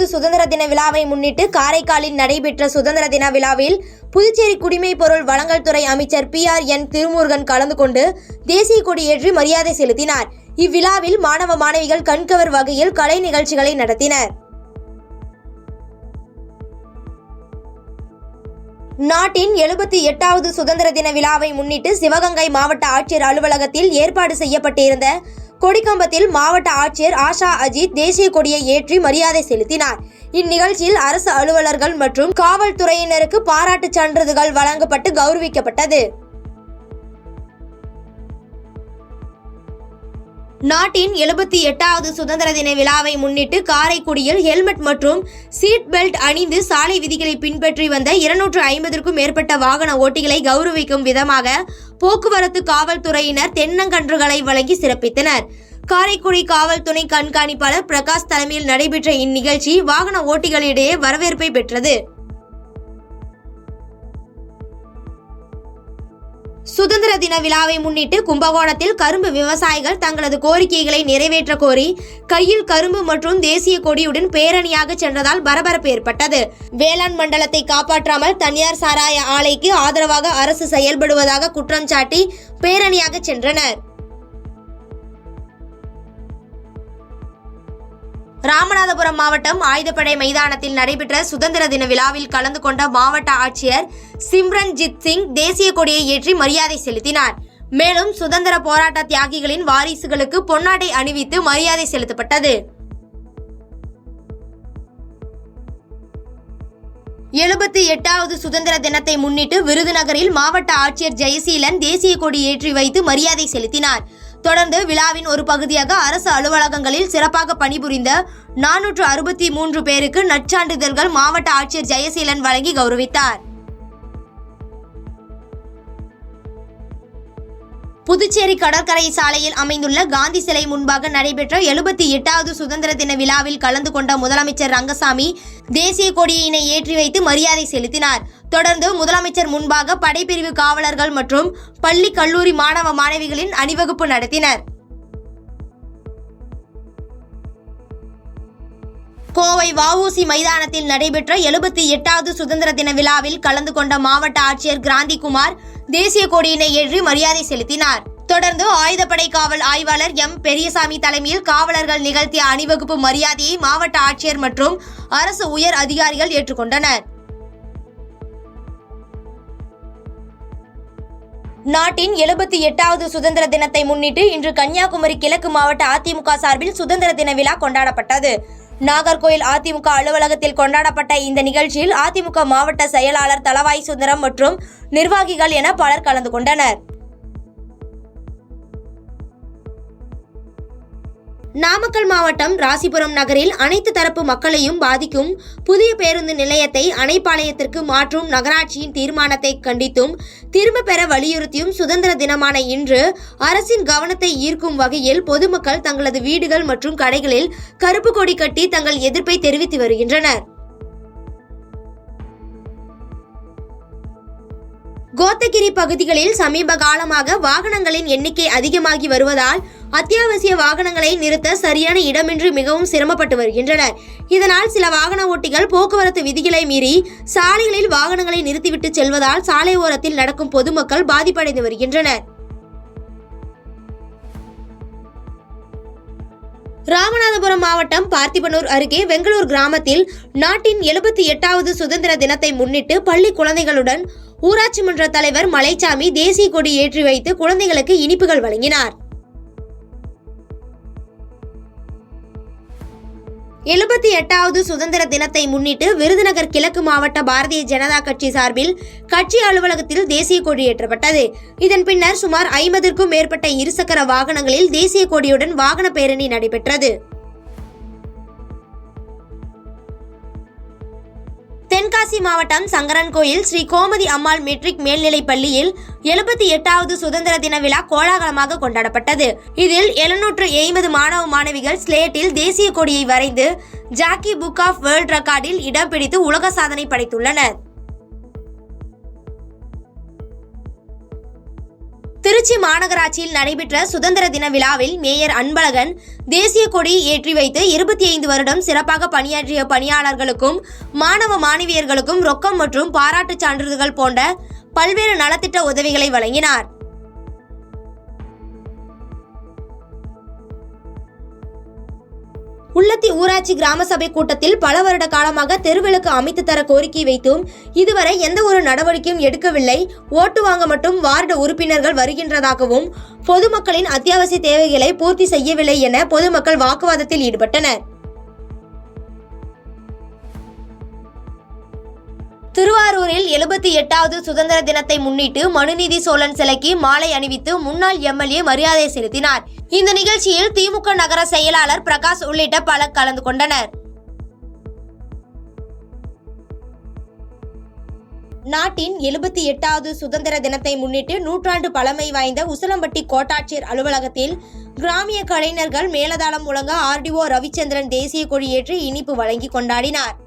78வது சுதந்திர தின விழாவை முன்னிட்டு காரைக்காலில் நடைபெற்ற சுதந்திர தின விழாவில் புதுச்சேரி குடிமைப் பொருள் வழங்கல் துறை அமைச்சர் PRN திருமுருகன் கலந்து கொண்டு தேசிய கொடி ஏற்றி மரியாதை செலுத்தினார். இவ்விழாவில் மாணவ மாணவிகள் கண்கவர் வகையில் கலை நிகழ்ச்சிகளை நடத்தினர். நாட்டின் 78வது சுதந்திர தின விழாவை முன்னிட்டு சிவகங்கை மாவட்ட ஆட்சியர் அலுவலகத்தில் ஏற்பாடு செய்யப்பட்டிருந்த கொடிக்கம்பத்தில் மாவட்ட ஆட்சியர் ஆஷா அஜித் தேசிய கொடியை ஏற்றி மரியாதை செலுத்தினார். இந்நிகழ்ச்சியில் அரசு அலுவலர்கள் மற்றும் காவல்துறையினருக்கு பாராட்டுச் சான்றிதழ்கள் வழங்கப்பட்டு கௌரவிக்கப்பட்டது. நாட்டின் 78வது சுதந்திர தின விழாவை முன்னிட்டு காரைக்குடியில் ஹெல்மெட் மற்றும் சீட் பெல்ட் அணிந்து சாலை விதிகளை பின்பற்றி வந்த 250க்கும் மேற்பட்ட வாகன ஓட்டிகளை கௌரவிக்கும் விதமாக போக்குவரத்து காவல்துறையினர் தென்னங்கன்றுகளை வழங்கி சிறப்பித்தனர். காரைக்குடி காவல் துணை கண்காணிப்பாளர் பிரகாஷ் தலைமையில் நடைபெற்ற இந்நிகழ்ச்சி வாகன ஓட்டிகளிடையே வரவேற்பை பெற்றது. சுதந்திர தின விழாவை முன்னிட்டு கும்பகோணத்தில் கரும்பு விவசாயிகள் தங்களது கோரிக்கைகளை நிறைவேற்ற கோரி கையில் கரும்பு மற்றும் தேசிய கொடியுடன் பேரணியாக சென்றதால் பரபரப்பு ஏற்பட்டது. வேளாண் மண்டலத்தை காப்பாற்றாமல் தனியார் சாராய ஆலைக்கு ஆதரவாக அரசு செயல்படுவதாக குற்றம் சாட்டி பேரணியாக சென்றனர். ராமநாதபுரம் மாவட்டம் ஆயுதப்படை மைதானத்தில் நடைபெற்ற சுதந்திர தின விழாவில் கலந்து கொண்ட மாவட்ட ஆட்சியர் சிம்ரன்ஜித் சிங் தேசிய கொடியை ஏற்றி மரியாதை செலுத்தினார். மேலும் சுதந்திர போராட்ட தியாகிகளின் வாரிசுகளுக்கு பொன்னாடை அணிவித்து மரியாதை செலுத்தப்பட்டது. 78வது சுதந்திர தினத்தை முன்னிட்டு விருதுநகரில் மாவட்ட ஆட்சியர் ஜெயசீலன் தேசிய கொடி ஏற்றி வைத்து மரியாதை செலுத்தினார். தொடர்ந்து விழாவின் ஒரு பகுதியாக அரசு அலுவலகங்களில் சிறப்பாக பணிபுரிந்த 463 பேருக்கு நற்சான்றிதழ்கள் மாவட்ட ஆட்சியர் ஜெயசீலன் வழங்கி கௌரவித்தார். புதுச்சேரி கடற்கரை சாலையில் அமைந்துள்ள காந்தி சிலை முன்பாக நடைபெற்ற 78வது சுதந்திர தின விழாவில் கலந்து கொண்ட முதலமைச்சர் ரங்கசாமி தேசிய கொடியினை ஏற்றி வைத்து மரியாதை செலுத்தினார். தொடர்ந்து முதலமைச்சர் முன்பாக படைப்பிரிவு காவலர்கள் மற்றும் பள்ளி கல்லூரி மாணவ மாணவிகளின் அணிவகுப்பு நடத்தினர். கோவை வஉசி மைதானத்தில் நடைபெற்ற 78வது சுதந்திர தின விழாவில் கலந்து கொண்ட மாவட்ட ஆட்சியர் கிராந்திகுமார் தேசிய கொடியினை ஏற்றி மரியாதை செலுத்தினார். தொடர்ந்து ஆயுதப்படை காவல் ஆய்வாளர் M. பெரியசாமி தலைமையில் காவலர்கள் நிகழ்த்திய அணிவகுப்பு மரியாதையை மாவட்ட ஆட்சியர் மற்றும் அரசு உயர் அதிகாரிகள் ஏற்றுக்கொண்டனர். நாட்டின் 78வது சுதந்திர தினத்தை முன்னிட்டு இன்று கன்னியாகுமரி கிழக்கு மாவட்ட அதிமுக சார்பில் சுதந்திர தின விழா கொண்டாடப்பட்டது. நாகர்கோயில் அதிமுக அலுவலகத்தில் கொண்டாடப்பட்ட இந்த நிகழ்ச்சியில் அதிமுக மாவட்ட செயலாளர் தளவாய் சுந்தரம் மற்றும் நிர்வாகிகள் என பலர் கலந்து கொண்டனர். நாமக்கல் மாவட்டம் ராசிபுரம் நகரில் அனைத்து தரப்பு மக்களையும் பாதிக்கும் புதிய பேருந்து நிலையத்தை அணைப்பாளையத்திற்கு மாற்றும் நகராட்சியின் தீர்மானத்தை கண்டித்தும் திரும்ப பெற வலியுறுத்தியும் சுதந்திர தினமான இன்று அரசின் கவனத்தை ஈர்க்கும் வகையில் பொதுமக்கள் தங்களது வீடுகள் மற்றும் கடைகளில் கருப்பு கொடி கட்டி தங்கள் எதிர்ப்பை தெரிவித்து வருகின்றனர். கோத்தகிரி பகுதிகளில் சமீப காலமாக வாகனங்களின் எண்ணிக்கை அதிகமாகி வருவதால் அத்தியாவசிய வாகனங்களை நிறுத்த சரியான இடமின்றி மிகவும் சிரமப்பட்டு வருகின்றனர். இதனால் சில வாகன ஓட்டிகள் போக்குவரத்து விதிகளை மீறி சாலைகளில் வாகனங்களை நிறுத்திவிட்டு செல்வதால் சாலை ஓரத்தில் நடக்கும் பொதுமக்கள் பாதிப்படைந்து வருகின்றனர். ராமநாதபுரம் மாவட்டம் பார்த்திபனூர் அருகே வெங்களூர் கிராமத்தில் நாட்டின் 78வது சுதந்திர தினத்தை முன்னிட்டு பள்ளி குழந்தைகளுடன் ஊராட்சி மன்ற தலைவர் மலைச்சாமி தேசிய கொடி ஏற்றி வைத்து குழந்தைகளுக்கு இனிப்புகள் வழங்கினார். 78வது சுதந்திர தினத்தை முன்னிட்டு விருதுநகர் கிழக்கு மாவட்ட பாரதிய ஜனதா கட்சி சார்பில் கட்சி அலுவலகத்தில் தேசிய கொடி ஏற்றப்பட்டது. இதன் பின்னர் சுமார் 50க்கும் மேற்பட்ட இருசக்கர வாகனங்களில் தேசிய கொடியுடன் வாகன பேரணி நடைபெற்றது. தென்காசி மாவட்டம் சங்கரன்கோயில் ஸ்ரீ கோமதி அம்மாள் மெட்ரிக் மேல்நிலைப் பள்ளியில் 78வது சுதந்திர தின விழா கோலாகலமாக கொண்டாடப்பட்டது. இதில் 750 மாணவ மாணவிகள் ஸ்லேட்டில் தேசிய கொடியை வரைந்து ஜாக்கி புக் ஆஃப் வேர்ல்ட் ரெக்கார்டில் இடம் பிடித்து உலக சாதனை படைத்துள்ளனர். திருச்சி மாநகராட்சியில் நடைபெற்ற சுதந்திர தின விழாவில் மேயர் அன்பழகன் தேசிய கொடி ஏற்றி வைத்து 25 வருடம் சிறப்பாக பணியாற்றிய பணியாளர்களுக்கும் மாணவ மாணவியர்களுக்கும் ரொக்கம் மற்றும் பாராட்டுச் சான்றிதழ்கள் போன்ற பல்வேறு நலத்திட்ட உதவிகளை வழங்கினார். உள்ளத்தி ஊராட்சி கிராம சபை கூட்டத்தில் பல வருட காலமாக தெருவிளக்கு அமைத்து தர கோரிக்கை வைத்தும் இதுவரை எந்த ஒரு நடவடிக்கையும் எடுக்கவில்லை. ஓட்டு வாங்க மட்டும் வார்டு உறுப்பினர்கள் வருகின்றதாகவும் பொதுமக்களின் அத்தியாவசிய தேவைகளை பூர்த்தி செய்யவில்லை என பொதுமக்கள் வாக்குவாதத்தில் ஈடுபட்டனர். திருவாரூரில் 78வது சுதந்திர தினத்தை முன்னிட்டு மனுநீதி சோழன் சிலைக்கு மாலை அணிவித்து முன்னாள் எம்எல்ஏ மரியாதை செலுத்தினார். இந்த நிகழ்ச்சியில் திமுக நகர செயலாளர் பிரகாஷ் உள்ளிட்ட பலர் கலந்து கொண்டனர். நாட்டின் 78வது சுதந்திர தினத்தை முன்னிட்டு நூற்றாண்டு பழமை வாய்ந்த உசிலம்பட்டி கோட்டாட்சியர் அலுவலகத்தில் கிராமிய கலைஞர்கள் மேலதாளம் முழங்க ஆர்டிஓ ரவிச்சந்திரன் தேசிய கொடி ஏற்றி இனிப்பு வழங்கி கொண்டாடினார்.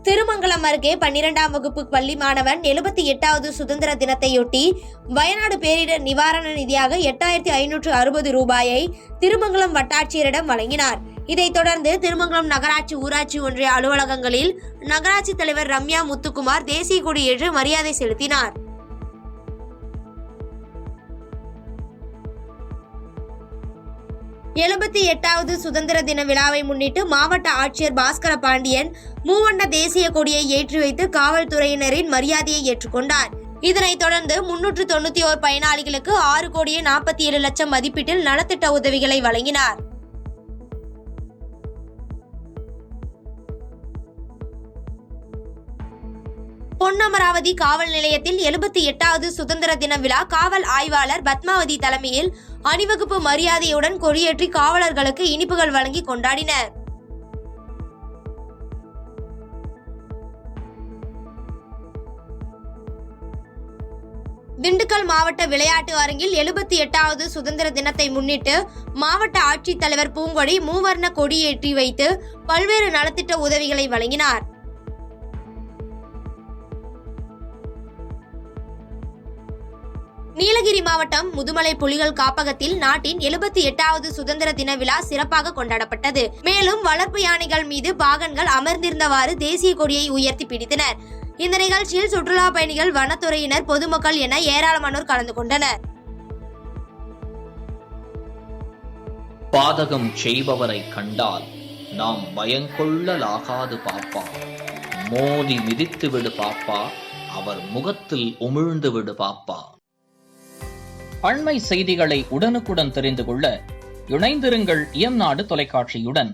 திருமங்கலம் அருகே 12ஆம் வகுப்பு பள்ளி மாணவன் 78வது சுதந்திர தினத்தையொட்டி வயநாடு பேரிடர் நிவாரண நிதியாக 8560 ரூபாயை திருமங்கலம் வட்டாட்சியரிடம் வழங்கினார். இதைத் தொடர்ந்து திருமங்கலம் நகராட்சி ஊராட்சி ஒன்றிய அலுவலகங்களில் நகராட்சி தலைவர் ரம்யா முத்துக்குமார் தேசிய கொடி ஏற்று மரியாதை செலுத்தினார். எழுபத்தி 8வது சுதந்திர தின விழாவை முன்னிட்டு மாவட்ட ஆட்சியர் பாஸ்கர பாண்டியன் மூவண்ண தேசிய கொடியை ஏற்றி வைத்து காவல்துறையினரின் மரியாதையை ஏற்றுக்கொண்டார். இதனைத் தொடர்ந்து 391 பயனாளிகளுக்கு 6,47,00,000 மதிப்பீட்டில் நலத்திட்ட உதவிகளை வழங்கினார். பொன்னமராவதி காவல் நிலையத்தில் 78வது சுதந்திர தின விழா காவல் ஆய்வாளர் பத்மாவதி தலைமையில் அணிவகுப்பு மரியாதையுடன் கொடியேற்றி காவலர்களுக்கு இனிப்புகள் வழங்கி கொண்டாடினர். திண்டுக்கல் மாவட்ட விளையாட்டு அரங்கில் 78வது சுதந்திர தினத்தை முன்னிட்டு மாவட்ட ஆட்சித்தலைவர் பூங்கொடி மூவர்ண கொடியேற்றி வைத்து பல்வேறு நலத்திட்ட உதவிகளை வழங்கினார். நீலகிரி மாவட்டம் முதுமலை புலிகள் காப்பகத்தில் நாட்டின் 78வது சுதந்திர தின விழா சிறப்பாக கொண்டாடப்பட்டது. மேலும் வளர்ப்பு யானைகள் மீது பாகன்கள் அமர்ந்திருந்தவாறு தேசிய கொடியை உயர்த்தி பிடித்தனர். இந்த நிகழ்ச்சியில் சுற்றுலா பயணிகள், வனத்துறையினர், பொதுமக்கள் என ஏராளமானோர் கலந்து கொண்டனர். பாதகம் செய்பவரை கண்டால் நாம் பயங்கொள்ளலாகாது பாப்பா, மோதி மிதித்து விடு பாப்பா, அவர் முகத்தில் உமிழ்ந்து விடு பாப்பா. அண்மை செய்திகளை உடனுக்குடன் தெரிந்து கொள்ள இணைந்திருங்கள் இயம்நாடு தொலைக்காட்சியுடன்.